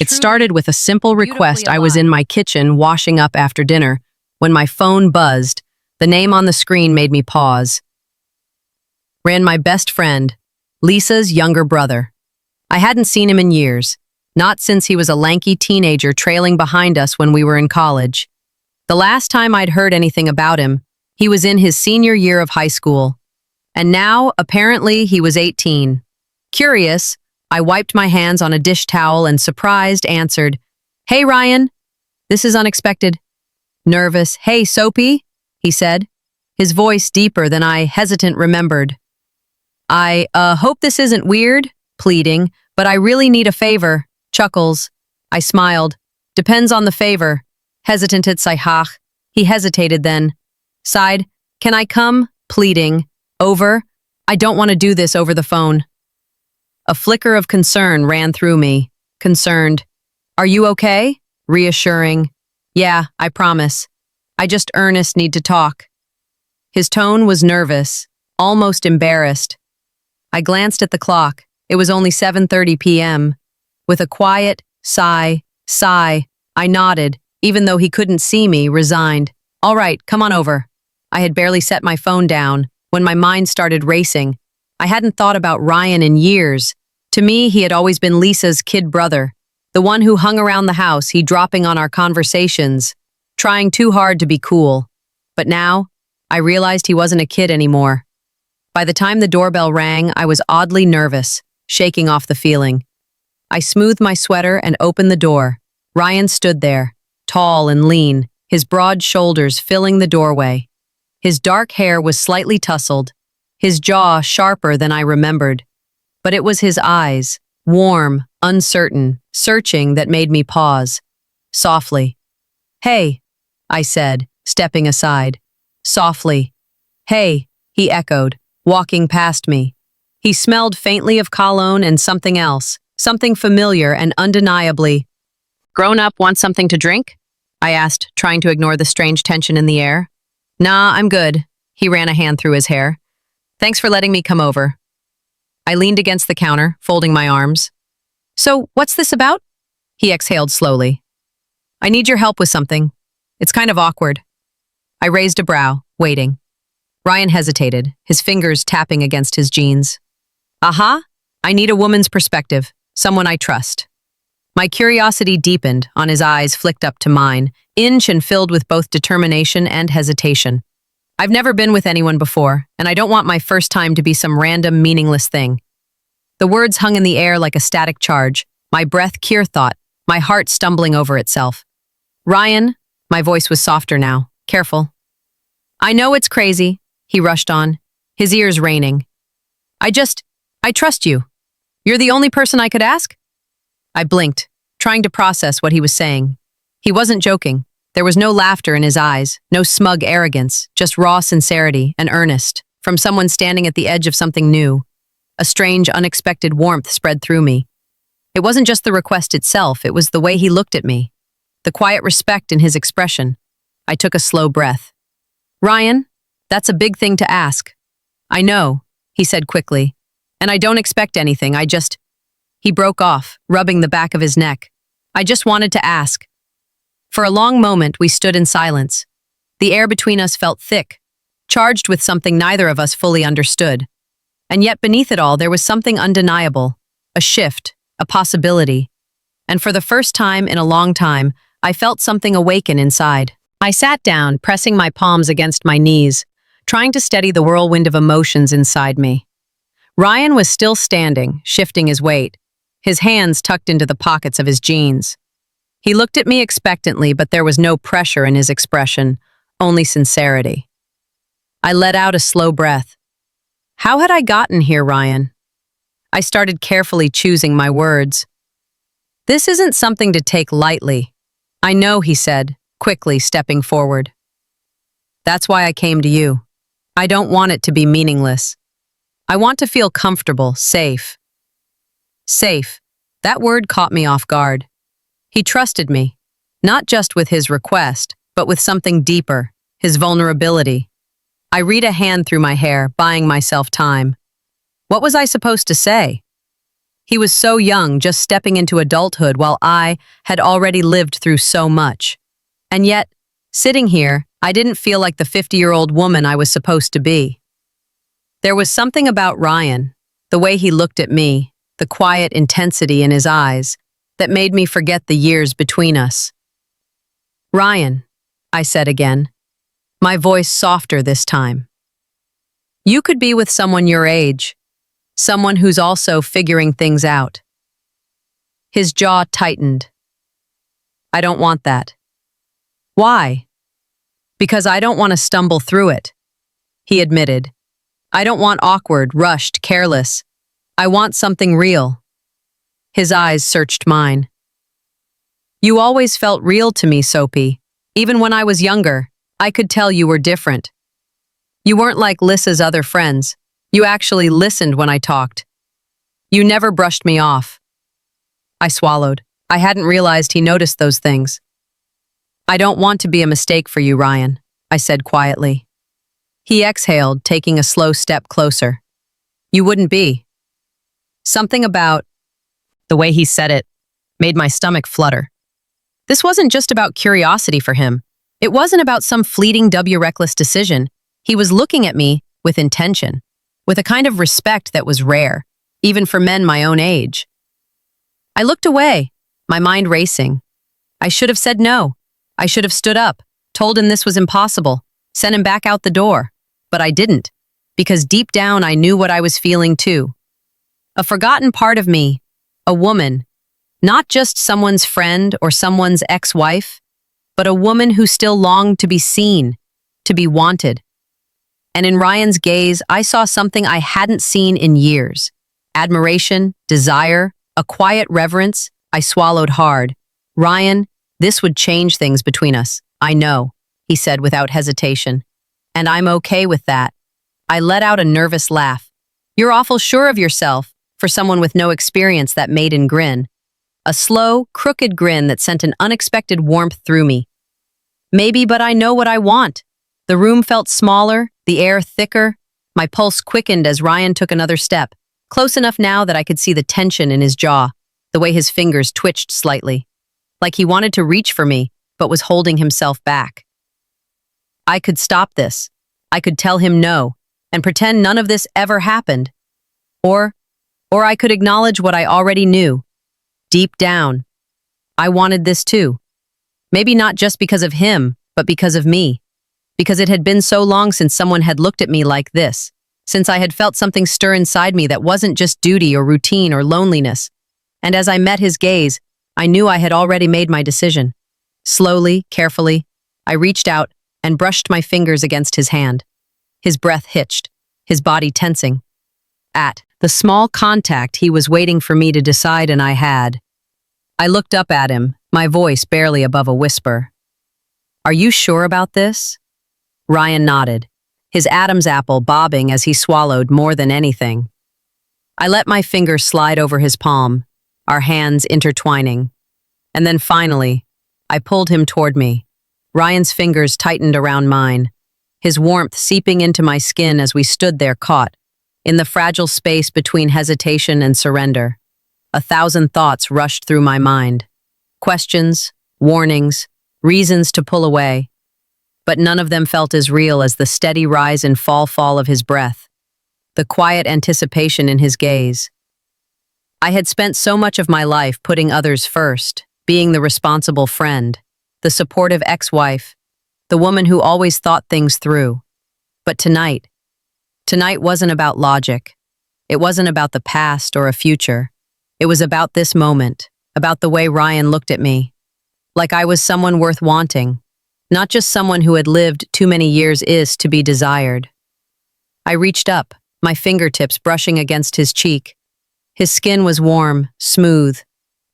It started with a simple request. I was in my kitchen washing up after dinner when my phone buzzed. The name on the screen made me pause. Ran my best friend, Lisa's younger brother. I hadn't seen him in years, not since he was a lanky teenager trailing behind us when we were in college. The last time I'd heard anything about him, he was in his senior year of high school. And now, apparently, he was 18. Curious, I wiped my hands on a dish towel and surprised answered, "Hey, Ryan. This is unexpected." Nervous, "Hey, Soapy," he said, his voice deeper than I hesitant remembered. I hope this isn't weird," pleading, "but I really need a favor." Chuckles. I smiled. "Depends on the favor." Hesitant at Saihach. He hesitated then. Sighed. "Can I come?" Pleading. "Over? I don't want to do this over the phone." A flicker of concern ran through me. Concerned. "Are you okay?" Reassuring. "Yeah, I promise. I just earnest need to talk." His tone was nervous, almost embarrassed. I glanced at the clock. It was only 7:30 p.m. With a quiet sigh, I nodded, even though he couldn't see me, resigned. "All right, come on over." I had barely set my phone down when my mind started racing. I hadn't thought about Ryan in years. To me, he had always been Lisa's kid brother, the one who hung around the house, he dropping on our conversations, trying too hard to be cool. But now, I realized he wasn't a kid anymore. By the time the doorbell rang, I was oddly nervous, shaking off the feeling. I smoothed my sweater and opened the door. Ryan stood there, tall and lean, his broad shoulders filling the doorway. His dark hair was slightly tousled, his jaw sharper than I remembered. But it was his eyes, warm, uncertain, searching, that made me pause. Softly. "Hey," I said, stepping aside. Softly. "Hey," he echoed, walking past me. He smelled faintly of cologne and something else, something familiar and undeniably. "Grown up want something to drink?" I asked, trying to ignore the strange tension in the air. "Nah, I'm good." He ran a hand through his hair. "Thanks for letting me come over." I leaned against the counter, folding my arms. "So, what's this about?" He exhaled slowly. "I need your help with something. It's kind of awkward." I raised a brow, waiting. Ryan hesitated, his fingers tapping against his jeans. "Aha, I need a woman's perspective, someone I trust." My curiosity deepened, on his eyes flicked up to mine, inch and filled with both determination and hesitation. I've never been with anyone before, and I don't want my first time to be some random, meaningless thing. The words hung in the air like a static charge, my breath thought, my heart stumbling over itself. "Ryan," my voice was softer now, careful. "I know it's crazy," he rushed on, his ears raining. I trust you. You're the only person I could ask?" I blinked, trying to process what he was saying. He wasn't joking. There was no laughter in his eyes, no smug arrogance, just raw sincerity and earnest, from someone standing at the edge of something new. A strange, unexpected warmth spread through me. It wasn't just the request itself, it was the way he looked at me, the quiet respect in his expression. I took a slow breath. "Ryan, that's a big thing to ask." "I know," he said quickly, "and I don't expect anything, He broke off, rubbing the back of his neck. "I just wanted to ask." For a long moment, we stood in silence. The air between us felt thick, charged with something neither of us fully understood. And yet beneath it all, there was something undeniable, a shift, a possibility. And for the first time in a long time, I felt something awaken inside. I sat down, pressing my palms against my knees, trying to steady the whirlwind of emotions inside me. Ryan was still standing, shifting his weight, his hands tucked into the pockets of his jeans. He looked at me expectantly, but there was no pressure in his expression, only sincerity. I let out a slow breath. How had I gotten here, Ryan? I started carefully choosing my words. "This isn't something to take lightly." "I know," he said, quickly stepping forward. "That's why I came to you. I don't want it to be meaningless. I want to feel comfortable, safe." Safe. That word caught me off guard. He trusted me, not just with his request, but with something deeper, his vulnerability. I read a hand through my hair, buying myself time. What was I supposed to say? He was so young, just stepping into adulthood, while I had already lived through so much. And yet, sitting here, I didn't feel like the 50-year-old woman I was supposed to be. There was something about Ryan, the way he looked at me, the quiet intensity in his eyes, that made me forget the years between us. "Ryan," I said again, my voice softer this time. "You could be with someone your age, someone who's also figuring things out." His jaw tightened. "I don't want that." "Why?" "Because I don't want to stumble through it," he admitted. "I don't want awkward, rushed, careless. I want something real." His eyes searched mine. "You always felt real to me, Soapy. Even when I was younger, I could tell you were different. You weren't like Lissa's other friends. You actually listened when I talked. You never brushed me off." I swallowed. I hadn't realized he noticed those things. "I don't want to be a mistake for you, Ryan," I said quietly. He exhaled, taking a slow step closer. "You wouldn't be." Something about the way he said it made my stomach flutter. This wasn't just about curiosity for him. It wasn't about some fleeting reckless decision. He was looking at me with intention, with a kind of respect that was rare, even for men my own age. I looked away, my mind racing. I should have said no. I should have stood up, told him this was impossible, sent him back out the door. But I didn't, because deep down I knew what I was feeling too. A forgotten part of me, a woman, not just someone's friend or someone's ex-wife, but a woman who still longed to be seen, to be wanted. And in Ryan's gaze, I saw something I hadn't seen in years. Admiration, desire, a quiet reverence. I swallowed hard. "Ryan, this would change things between us. I know," he said without hesitation. "And I'm okay with that." I let out a nervous laugh. "You're awful sure of yourself for someone with no experience," that maiden grin. A slow, crooked grin that sent an unexpected warmth through me. "Maybe, but I know what I want." The room felt smaller, the air thicker. My pulse quickened as Ryan took another step, close enough now that I could see the tension in his jaw, the way his fingers twitched slightly, like he wanted to reach for me, but was holding himself back. I could stop this. I could tell him no, and pretend none of this ever happened. Or I could acknowledge what I already knew. Deep down, I wanted this too. Maybe not just because of him, but because of me. Because it had been so long since someone had looked at me like this, since I had felt something stir inside me that wasn't just duty or routine or loneliness. And as I met his gaze, I knew I had already made my decision. Slowly, carefully, I reached out and brushed my fingers against his hand. His breath hitched, his body tensing. At the small contact he was waiting for me to decide, and I had. I looked up at him, my voice barely above a whisper. "Are you sure about this?" Ryan nodded, his Adam's apple bobbing as he swallowed more than anything. I let my fingers slide over his palm, our hands intertwining. And then finally, I pulled him toward me. Ryan's fingers tightened around mine, his warmth seeping into my skin as we stood there caught, in the fragile space between hesitation and surrender. 1,000 thoughts rushed through my mind. Questions, warnings, reasons to pull away. But none of them felt as real as the steady rise and fall of his breath, the quiet anticipation in his gaze. I had spent so much of my life putting others first, being the responsible friend, the supportive ex-wife, the woman who always thought things through. But tonight wasn't about logic. It wasn't about the past or a future. It was about this moment, about the way Ryan looked at me, like I was someone worth wanting. Not just someone who had lived too many years is to be desired. I reached up, my fingertips brushing against his cheek. His skin was warm, smooth,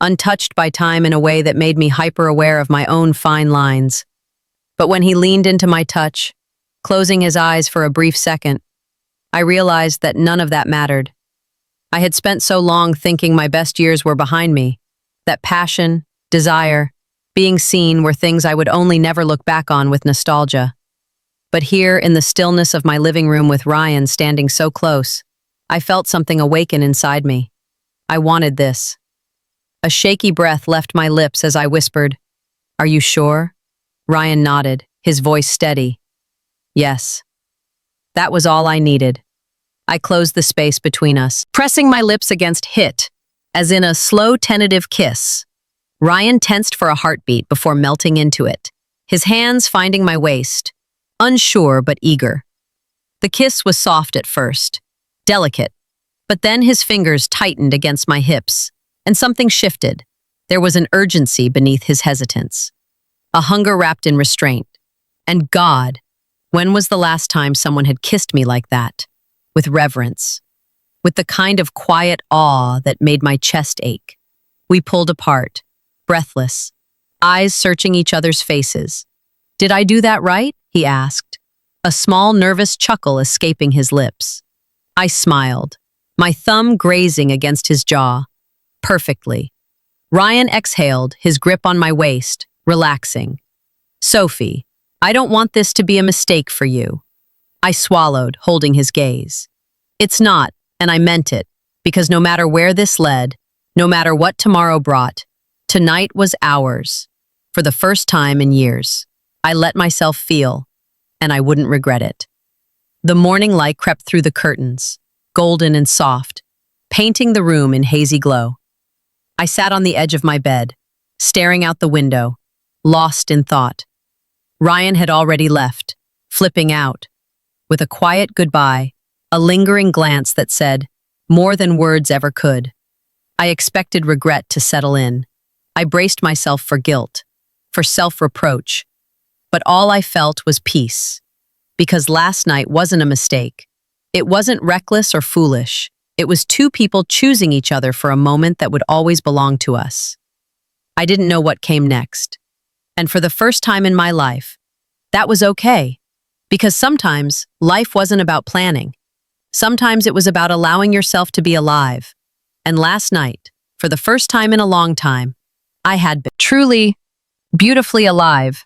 untouched by time in a way that made me hyper-aware of my own fine lines. But when he leaned into my touch, closing his eyes for a brief second, I realized that none of that mattered. I had spent so long thinking my best years were behind me, that passion, desire, being seen were things I would only never look back on with nostalgia. But here, in the stillness of my living room with Ryan standing so close, I felt something awaken inside me. I wanted this. A shaky breath left my lips as I whispered, "Are you sure?" Ryan nodded, his voice steady. Yes. That was all I needed. I closed the space between us, pressing my lips against hit, as in a slow, tentative kiss. Ryan tensed for a heartbeat before melting into it, his hands finding my waist, unsure but eager. The kiss was soft at first, delicate, but then his fingers tightened against my hips, and something shifted. There was an urgency beneath his hesitance, a hunger wrapped in restraint. And God, when was the last time someone had kissed me like that? With reverence, with the kind of quiet awe that made my chest ache. We pulled apart, breathless, eyes searching each other's faces. "Did I do that right?" he asked, a small nervous chuckle escaping his lips. I smiled, my thumb grazing against his jaw. Perfectly. Ryan exhaled, his grip on my waist, relaxing. "Sophie, I don't want this to be a mistake for you." I swallowed, holding his gaze. "It's not, and I meant it, because no matter where this led, no matter what tomorrow brought, tonight was ours. For the first time in years, I let myself feel, and I wouldn't regret it." The morning light crept through the curtains, golden and soft, painting the room in hazy glow. I sat on the edge of my bed, staring out the window, lost in thought. Ryan had already left, flipping out, with a quiet goodbye, a lingering glance that said, more than words ever could. I expected regret to settle in. I braced myself for guilt, for self-reproach. But all I felt was peace. Because last night wasn't a mistake. It wasn't reckless or foolish. It was two people choosing each other for a moment that would always belong to us. I didn't know what came next. And for the first time in my life, that was okay. Because sometimes life wasn't about planning. Sometimes it was about allowing yourself to be alive. And last night, for the first time in a long time, I had been truly, beautifully alive.